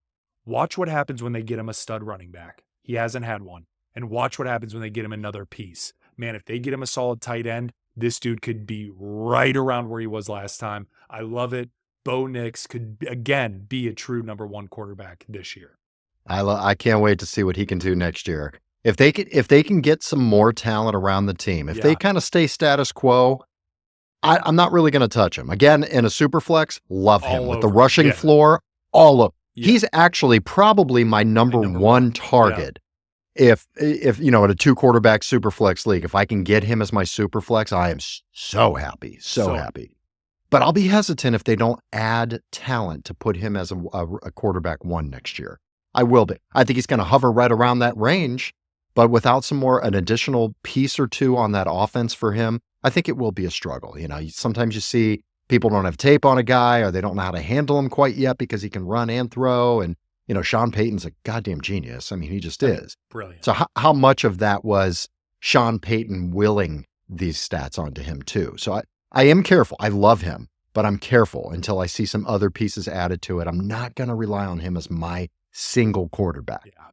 Watch what happens when they get him a stud running back. He hasn't had one. And watch what happens when they get him another piece. Man, if they get him a solid tight end, this dude could be right around where he was last time. I love it. Bo Nix could, again, be a true number one quarterback this year. I can't wait to see what he can do next year. If they can get some more talent around the team, if they kind of stay status quo, I'm not really going to touch him. Again, in a super flex, love him. With the rushing floor, all of he's actually probably my number one target. If in a 2 quarterback super flex league, if I can get him as my super flex, I am so happy, so happy. But I'll be hesitant if they don't add talent to put him as a quarterback 1 next year. I will be. I think he's going to hover right around that range, but without an additional piece or two on that offense for him, I think it will be a struggle. Sometimes you see people don't have tape on a guy, or they don't know how to handle him quite yet because he can run and throw. And Sean Payton's a goddamn genius. I mean, he just is. Brilliant. So how much of that was Sean Payton willing these stats onto him too? So I am careful. I love him, but I'm careful until I see some other pieces added to it. I'm not going to rely on him as my single quarterback. Yeah.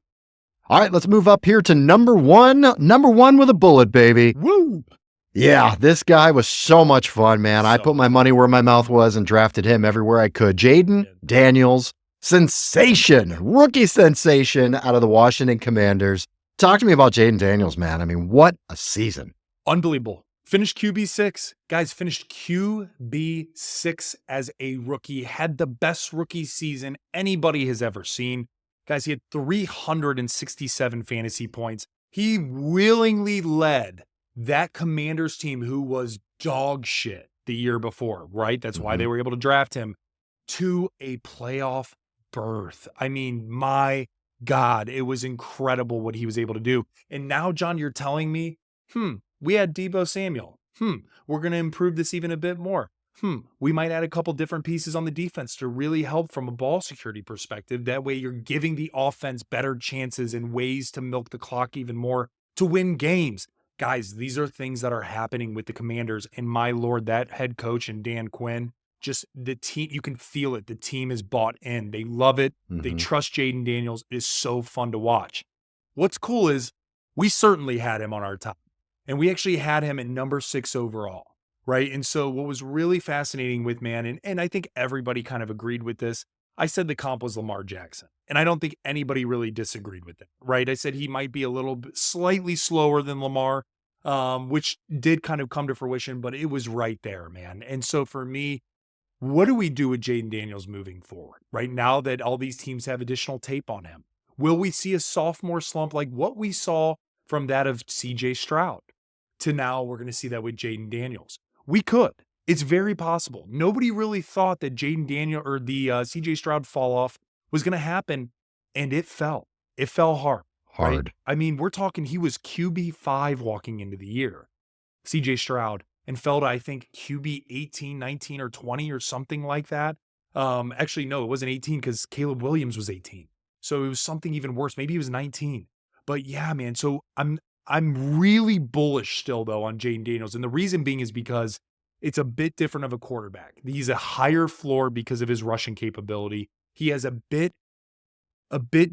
All right, let's move up here to number one. Number one with a bullet, baby. Woo! Yeah, this guy was so much fun, man. I put my money where my mouth was and drafted him everywhere I could. Jayden Daniels, sensation, rookie sensation out of the Washington Commanders. Talk to me about Jayden Daniels, man. I mean, what a season. Unbelievable. Finished QB6. Guys, finished QB6 as a rookie. Had the best rookie season anybody has ever seen. Guys, he had 367 fantasy points. He willingly led that Commanders team, who was dog shit the year before, right? That's why they were able to draft him, to a playoff berth. I mean, my God, it was incredible what he was able to do. And now, John, you're telling me, we had Deebo Samuel. We're going to improve this even a bit more. We might add a couple different pieces on the defense to really help from a ball security perspective. That way you're giving the offense better chances and ways to milk the clock even more to win games. Guys, these are things that are happening with the Commanders. And my Lord, that head coach and Dan Quinn, just the team, you can feel it. The team is bought in. They love it. They trust Jayden Daniels. It is so fun to watch. What's cool is we certainly had him on our top. And we actually had him at number 6 overall, right? And so what was really fascinating with, man, and I think everybody kind of agreed with this, I said the comp was Lamar Jackson. And I don't think anybody really disagreed with it, right? I said he might be a little bit slightly slower than Lamar, which did kind of come to fruition, but it was right there, man. And so for me, what do we do with Jayden Daniels moving forward, right? Now that all these teams have additional tape on him, will we see a sophomore slump like what we saw from that of CJ Stroud to now we're going to see that with Jayden Daniels? We could. It's very possible. Nobody really thought that Jayden Daniels or the CJ Stroud fall off was going to happen, and it fell. It fell hard. Right? I mean, we're talking he was QB5 walking into the year, CJ Stroud, and fell to, I think, QB 18, 19, or 20 or something like that. Actually, no, it wasn't 18 because Caleb Williams was 18. So it was something even worse. Maybe he was 19. But yeah, man. So I'm really bullish still though on Jayden Daniels. And the reason being is because it's a bit different of a quarterback. He's a higher floor because of his rushing capability. He has a bit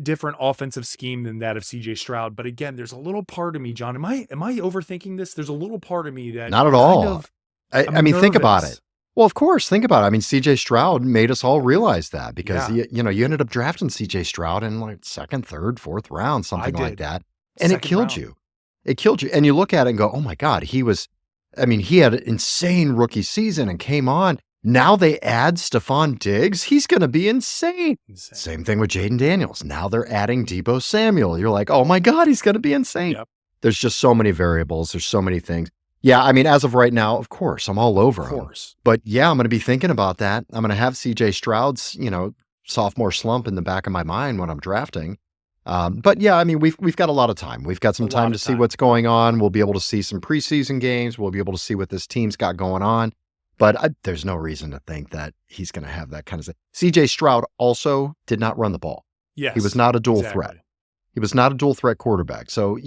different offensive scheme than that of CJ Stroud. But again, there's a little part of me, John. Am I overthinking this? There's a little part of me that Not at all. I mean, think about nervous. it. Well, of course, think about it. I mean, CJ Stroud made us all realize that because Yeah. you ended up drafting CJ Stroud in like second, third, fourth round, something like did. that. And it Second killed round. you. It killed you. And you look at it and go, oh my God, he had an insane rookie season and came on. Now they add Stephon Diggs. He's going to be insane. Same thing with Jayden Daniels. Now they're adding Deebo Samuel. You're like, oh my God, he's going to be insane. Yep. There's just so many variables. There's so many things. Yeah, I mean, as of right now, of course, I'm all over him. But yeah, I'm going to be thinking about that. I'm going to have CJ Stroud's, sophomore slump in the back of my mind when I'm drafting. But yeah, I mean, we've got a lot of time. We've got some time to see what's going on. We'll be able to see some preseason games. We'll be able to see what this team's got going on. But there's no reason to think that he's going to have that kind of thing. CJ Stroud also did not run the ball. Yes, he was not a dual exactly. threat. He was not a dual threat quarterback. So,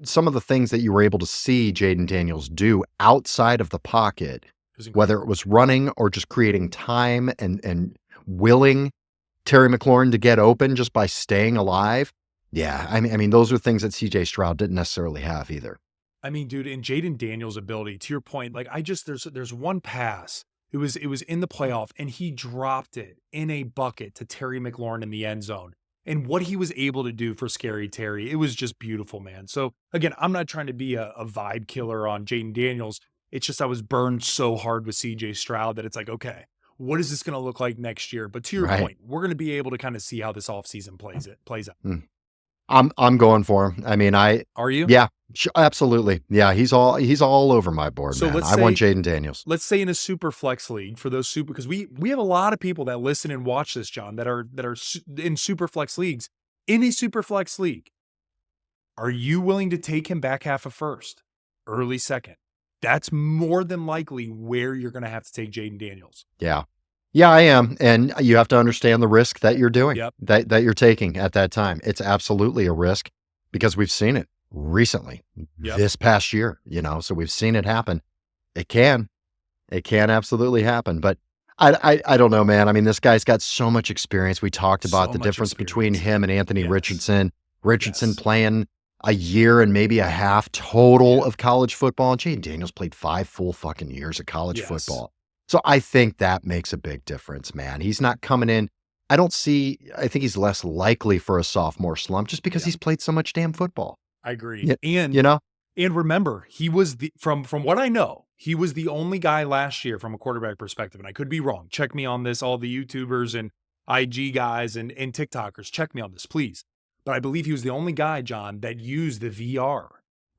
some of the things that you were able to see Jayden Daniels do outside of the pocket, whether it was running or just creating time and willing Terry McLaurin to get open just by staying alive. Yeah, I mean, those are things that CJ Stroud didn't necessarily have either. I mean, dude, in Jayden Daniels' ability, to your point, like there's one pass. It was in the playoff, and he dropped it in a bucket to Terry McLaurin in the end zone. And what he was able to do for Scary Terry, it was just beautiful, man. So again, I'm not trying to be a vibe killer on Jayden Daniels. It's just I was burned so hard with CJ Stroud that it's like, okay, what is this going to look like next year? But to your point, we're going to be able to kind of see how this offseason plays out. I'm going for him. I mean, Are you? Yeah, absolutely. Yeah, he's all over my board, So man. I want Jayden Daniels. Let's say in a super flex league for those because we have a lot of people that listen and watch this, John, that are in super flex leagues. In a super flex league, are you willing to take him back half of first, early second? That's more than likely where you're going to have to take Jayden Daniels. Yeah. Yeah, I am. And you have to understand the risk that you're doing, that you're taking at that time. It's absolutely a risk because we've seen it recently this past year, so we've seen it happen. It can absolutely happen. But I don't know, man. I mean, this guy's got so much experience. We talked about the difference between him and Anthony Richardson. Richardson playing a year and maybe a half total of college football. And Jayden Daniels played 5 full fucking years of college football. So I think that makes a big difference, man. He's not coming in. I think he's less likely for a sophomore slump just because he's played so much damn football. I agree. And remember, he was from what I know, he was the only guy last year from a quarterback perspective. And I could be wrong. Check me on this. All the YouTubers and IG guys and TikTokers, check me on this, please. But I believe he was the only guy, John, that used the VR.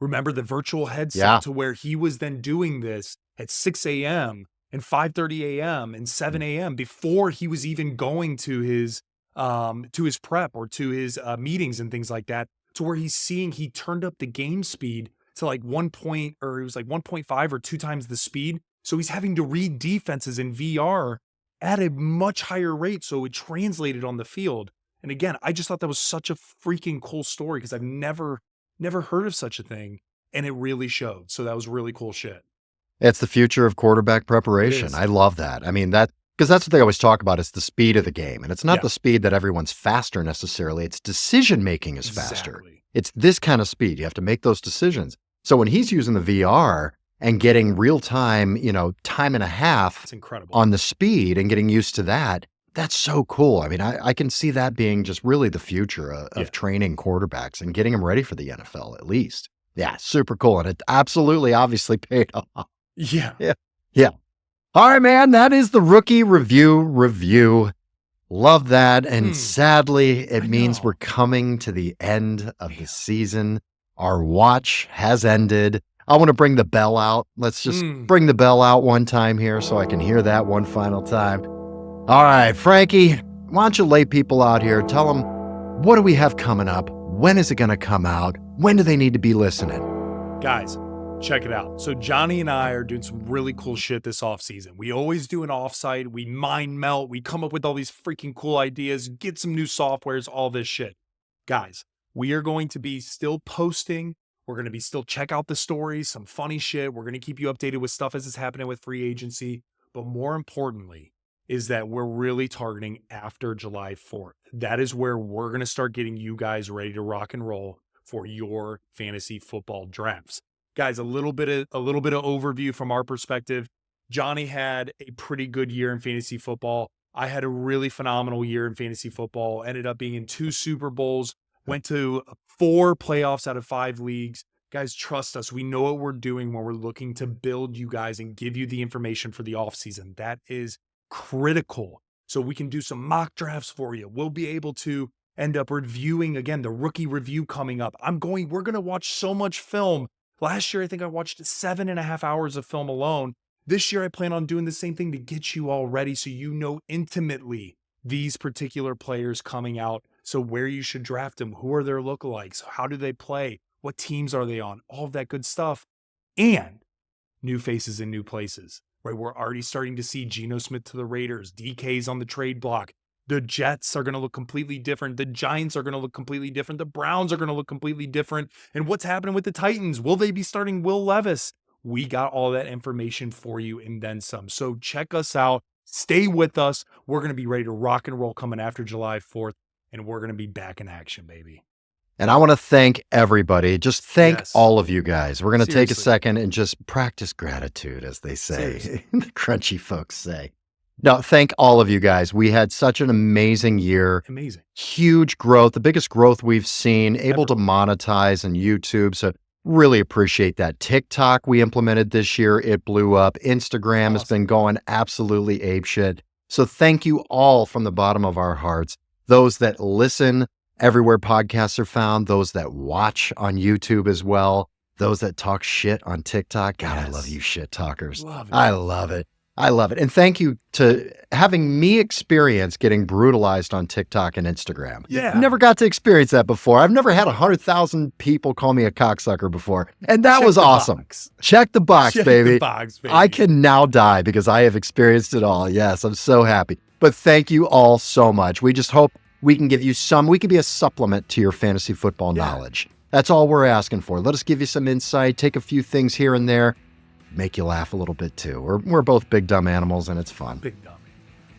Remember the virtual headset to where he was then doing this at 6 a.m. and 5:30 a.m. and 7 a.m. before he was even going to his prep or to his meetings and things like that, to where he turned up the game speed to like 1.5 or 2 times the speed. So he's having to read defenses in VR at a much higher rate. So it translated on the field. And again, I just thought that was such a freaking cool story because I've never heard of such a thing. And it really showed. So that was really cool shit. It's the future of quarterback preparation. I love that. I mean, because that's what they always talk about is the speed of the game. And it's not the speed that everyone's faster necessarily. It's decision-making is faster. It's this kind of speed. You have to make those decisions. So when he's using the VR and getting real time, time and a half it's incredible on the speed and getting used to that, that's so cool. I mean, I can see that being just really the future of training quarterbacks and getting them ready for the NFL at least. Yeah, super cool. And it absolutely, obviously paid off. Yeah. All right, man, that is the rookie review. Love that. And sadly, it means we're coming to the end of the season. Our watch has ended. I want to bring the bell out. Let's just bring the bell out one time here so I can hear that one final time. All right, Frankie, why don't you lay people out here? Tell them, what do we have coming up? When is it going to come out? When do they need to be listening? Guys, Check it out. So Johnny and I are doing some really cool shit this offseason. We always do an offsite. We mind melt. We come up with all these freaking cool ideas, get some new softwares, all this shit. Guys, we are going to be still posting. We're going to be still check out the stories, some funny shit. We're going to keep you updated with stuff as it's happening with free agency. But more importantly is that we're really targeting after July 4th. That is where we're going to start getting you guys ready to rock and roll for your fantasy football drafts. Guys, a little bit of overview from our perspective. Johnny had a pretty good year in fantasy football. I had a really phenomenal year in fantasy football. Ended up being in 2 Super Bowls, went to 4 playoffs out of 5 leagues. Guys, trust us. We know what we're doing when we're looking to build you guys and give you the information for the offseason. That is critical. So we can do some mock drafts for you. We'll be able to end up reviewing, again, the rookie review coming up. We're going to watch so much film. Last year, I think I watched 7.5 hours of film alone. This year, I plan on doing the same thing to get you all ready so you know intimately these particular players coming out. So where you should draft them, who are their lookalikes, how do they play, what teams are they on, all of that good stuff. And new faces in new places, right? We're already starting to see Geno Smith to the Raiders, DK's on the trade block. The Jets are going to look completely different. The Giants are going to look completely different. The Browns are going to look completely different. And what's happening with the Titans? Will they be starting Will Levis? We got all that information for you and then some. So check us out. Stay with us. We're going to be ready to rock and roll coming after July 4th. And we're going to be back in action, baby. And I want to thank everybody. Just thank Yes. all of you guys. We're going to take a Seriously. second and just practice gratitude, as they say, Seriously. the crunchy folks say. No, thank all of you guys. We had such an amazing year. Amazing. Huge growth, the biggest growth we've seen, able to Ever. monetize on YouTube. So really appreciate that. TikTok we implemented this year. It blew up. Instagram has Awesome. been going absolutely apeshit. So thank you all from the bottom of our hearts. Those that listen everywhere podcasts are found, those that watch on YouTube as well, those that talk shit on TikTok. God, I Yes. love you shit talkers. Love it. I love it. I love it. And thank you to having me experience getting brutalized on TikTok and Instagram. Yeah. Never got to experience that before. I've never had 100,000 people call me a cocksucker before. And that Check was the awesome. box. Check the box, Check baby. the box, baby. I can now die because I have experienced it all. Yes, I'm so happy. But thank you all so much. We just hope we can give you we can be a supplement to your fantasy football knowledge. That's all we're asking for. Let us give you some insight, take a few things here and there, make you laugh a little bit too. We're both big dumb animals and it's fun. Big dummy.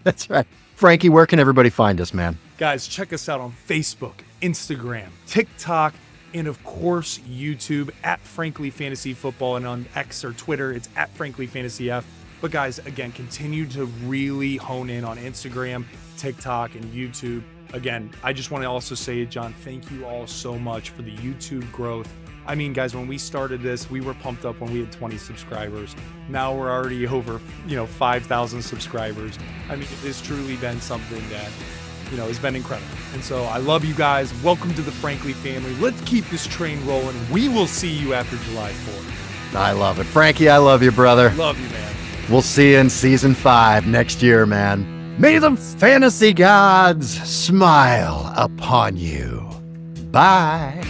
That's right. Frankie, where can everybody find us, man? Guys, check us out on Facebook, Instagram, TikTok, and of course, YouTube at Frankly Fantasy Football, and on X or Twitter, it's at Frankly Fantasy F. But guys, again, continue to really hone in on Instagram, TikTok, and YouTube. Again, I just want to also say, John, thank you all so much for the YouTube growth. I mean, guys, when we started this, we were pumped up when we had 20 subscribers. Now we're already over, 5,000 subscribers. I mean, it has truly been something that, has been incredible. And so I love you guys. Welcome to the Frankly family. Let's keep this train rolling. We will see you after July 4th. I love it. Frankie, I love you, brother. Love you, man. We'll see you in season 5 next year, man. May the fantasy gods smile upon you. Bye.